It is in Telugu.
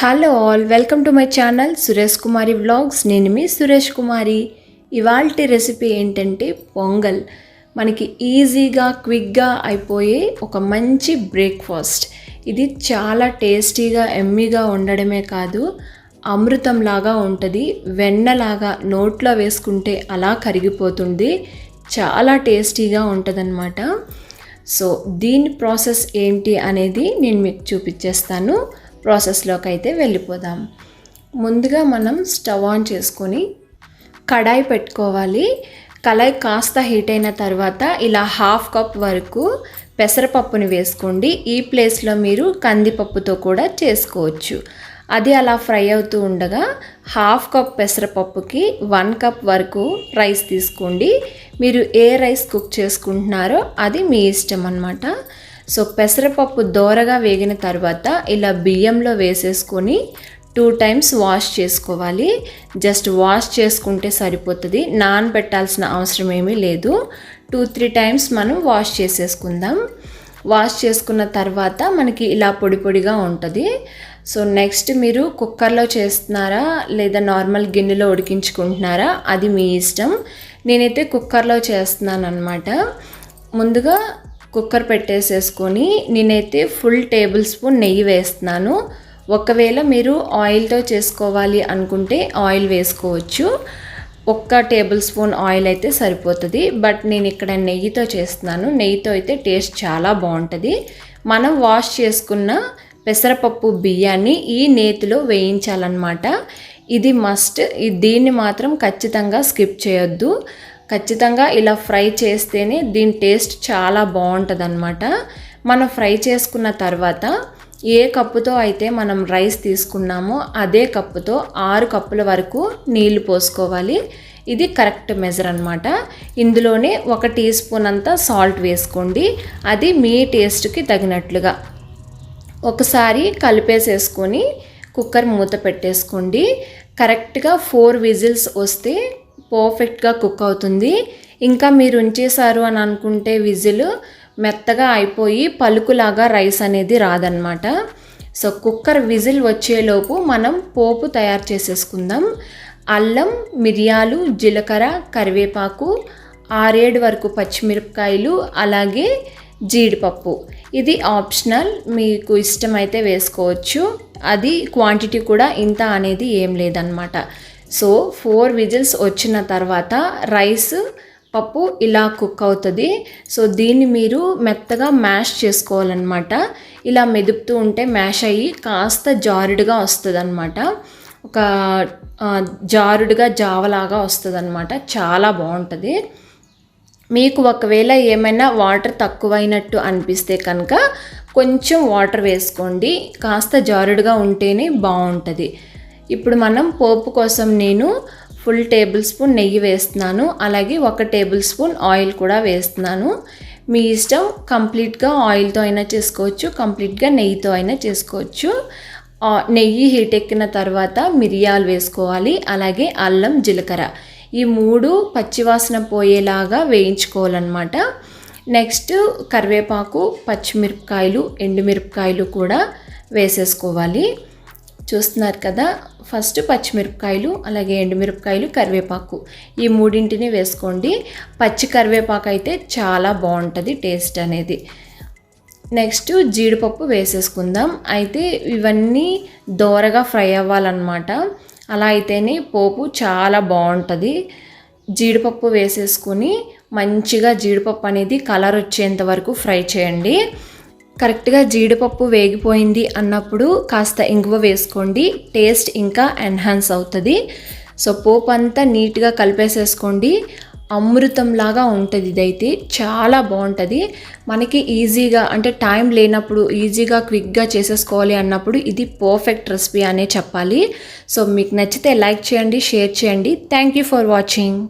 Hello all, welcome to my channel Suresh Kumari vlogs. నేను మీ సురేష్ కుమారి. ఇవాల్టి రెసిపీ ఏంటంటే పొంగల్. మనకి ఈజీగా క్విక్గా అయిపోయే ఒక మంచి బ్రేక్ఫాస్ట్. ఇది చాలా టేస్టీగా ఎమ్మీగా ఉండడమే కాదు, అమృతంలాగా ఉంటుంది. వెన్నలాగా నోట్లో వేసుకుంటే అలా కరిగిపోతుంది. చాలా టేస్టీగా ఉంటుందన్నమాట. సో దీని ప్రాసెస్ ఏంటి అనేది నేను మీకు చూపించేస్తాను. ప్రాసెస్లోకి అయితే వెళ్ళిపోదాం. ముందుగా మనం స్టవ్ ఆన్ చేసుకొని కడాయి పెట్టుకోవాలి. కడాయి కాస్త హీట్ అయిన తర్వాత ఇలా 1/2 కప్ వరకు పెసరపప్పుని వేసుకోండి. ఈ ప్లేస్లో మీరు కందిపప్పుతో కూడా చేసుకోవచ్చు. అది అలా ఫ్రై అవుతూ ఉండగా 1/2 కప్ పెసరపప్పుకి 1 కప్ వరకు రైస్ తీసుకోండి. మీరు ఏ రైస్ కుక్ చేసుకుంటున్నారో అది మీ ఇష్టం అన్నమాట. సో పెసరపప్పు దోరగా వేగిన తర్వాత ఇలా బియ్యంలో వేసేసుకొని 2 టైమ్స్ వాష్ చేసుకోవాలి. జస్ట్ వాష్ చేసుకుంటే సరిపోతుంది, నానబెట్టాల్సిన అవసరం ఏమీ లేదు. 2-3 టైమ్స్ మనం వాష్ చేసేసుకుందాం. వాష్ చేసుకున్న తర్వాత మనకి ఇలా పొడి పొడిగా ఉంటుంది. సో నెక్స్ట్ మీరు కుక్కర్లో చేస్తున్నారా లేదా నార్మల్ గిన్నెలో ఉడికించుకుంటున్నారా అది మీ ఇష్టం. నేనైతే కుక్కర్లో చేస్తున్నాను అన్నమాట. ముందుగా కుక్కర్ పెట్టేసేసుకొని నేనైతే ఫుల్ టేబుల్ స్పూన్ నెయ్యి వేస్తున్నాను. ఒకవేళ మీరు ఆయిల్తో చేసుకోవాలి అనుకుంటే ఆయిల్ వేసుకోవచ్చు. 1 టేబుల్ స్పూన్ ఆయిల్ అయితే సరిపోతుంది. బట్ నేను ఇక్కడ నెయ్యితో చేస్తున్నాను. నెయ్యితో అయితే టేస్ట్ చాలా బాగుంటుంది. మనం వాష్ చేసుకున్న పెసరపప్పు బియ్యాన్ని ఈ నేతిలో వేయించాలన్నమాట. ఇది మస్ట్. దీన్ని మాత్రం ఖచ్చితంగా స్కిప్ చేయొద్దు. ఖచ్చితంగా ఇలా ఫ్రై చేస్తేనే దీని టేస్ట్ చాలా బాగుంటుంది అన్నమాట. మనం ఫ్రై చేసుకున్న తర్వాత ఏ కప్పుతో అయితే మనం రైస్ తీసుకున్నామో అదే కప్పుతో 6 కప్పుల వరకు నీళ్లు పోసుకోవాలి. ఇది కరెక్ట్ మెజర్ అన్నమాట. ఇందులోనే 1 టీ స్పూన్ అంతా సాల్ట్ వేసుకోండి. అది మీ టేస్ట్కి తగినట్లుగా ఒకసారి కలిపేసేసుకొని కుక్కర్ మూత పెట్టేసుకోండి. కరెక్ట్గా 4 విజిల్స్ వస్తే పర్ఫెక్ట్గా కుక్ అవుతుంది. ఇంకా మీరు ఉంచేశారు అని అనుకుంటే విజిల్ మెత్తగా అయిపోయి పలుకులాగా రైస్ అనేది రాదన్నమాట. సో కుక్కర్ విజిల్ వచ్చేలోపు మనం పోపు తయారు చేసేసుకుందాం. అల్లం, మిరియాలు, జీలకర్ర, కరివేపాకు, 6-7 వరకు పచ్చిమిరపకాయలు, అలాగే జీడిపప్పు. ఇది ఆప్షనల్, మీకు ఇష్టమైతే వేసుకోవచ్చు. అది క్వాంటిటీ కూడా ఇంత అనేది ఏం లేదన్నమాట. సో 4 విజిల్స్ వచ్చిన తర్వాత రైస్ పప్పు ఇలా కుక్ అవుతుంది. సో దీన్ని మీరు మెత్తగా మ్యాష్ చేసుకోవాలన్నమాట. ఇలా మెదుపుతూ ఉంటే మ్యాష్ అయ్యి కాస్త జారుడుగా వస్తుంది అన్నమాట. ఒక జారుడుగా జావలాగా వస్తుంది అన్నమాట. చాలా బాగుంటుంది. మీకు ఒకవేళ ఏమైనా వాటర్ తక్కువైనట్టు అనిపిస్తే కనుక కొంచెం వాటర్ వేసుకోండి. కాస్త జారుడుగా ఉంటేనే బాగుంటుంది. ఇప్పుడు మనం పోపు కోసం నేను ఫుల్ టేబుల్ స్పూన్ నెయ్యి వేస్తున్నాను. అలాగే 1 టేబుల్ స్పూన్ ఆయిల్ కూడా వేస్తున్నాను. మీ ఇష్టం. కంప్లీట్గా ఆయిల్తో అయినా చేసుకోవచ్చు, కంప్లీట్గా నెయ్యితో అయినా చేసుకోవచ్చు. నెయ్యి హీట్ ఎక్కిన తర్వాత మిరియాలు వేసుకోవాలి. అలాగే అల్లం, జీలకర్ర ఈ 3 పచ్చివాసన పోయేలాగా వేయించుకోవాలన్నమాట. నెక్స్ట్ కరివేపాకు, పచ్చిమిరపకాయలు, ఎండుమిరపకాయలు కూడా వేసేసుకోవాలి. చూస్తున్నారు కదా, ఫస్ట్ పచ్చిమిరపకాయలు, అలాగే ఎండుమిరపకాయలు, కరివేపాకు ఈ 3ంటిని వేసుకోండి. పచ్చి కరివేపాకు అయితే చాలా బాగుంటుంది టేస్ట్ అనేది. నెక్స్ట్ జీడిపప్పు వేసేసుకుందాం. అయితే ఇవన్నీ దోరగా ఫ్రై అవ్వాలన్నమాట. అలా అయితేనే పోపు చాలా బాగుంటుంది. జీడిపప్పు వేసేసుకొని మంచిగా జీడిపప్పు అనేది కలర్ వచ్చేంత వరకు ఫ్రై చేయండి. కరెక్ట్గా జీడిపప్పు వేగిపోయింది అన్నప్పుడు కాస్త ఇంగువ వేసుకోండి. టేస్ట్ ఇంకా ఎన్హాన్స్ అవుతుంది. సో పోపు అంతా నీట్గా కలిపేసేసుకోండి. అమృతంలాగా ఉంటుంది. ఇదైతే చాలా బాగుంటుంది. మనకి ఈజీగా అంటే టైం లేనప్పుడు ఈజీగా క్విక్గా చేసేసుకోవాలి అన్నప్పుడు ఇది పర్ఫెక్ట్ రెసిపీ అనే చెప్పాలి. సో మీకు నచ్చితే లైక్ చేయండి, షేర్ చేయండి. Thank you for watching.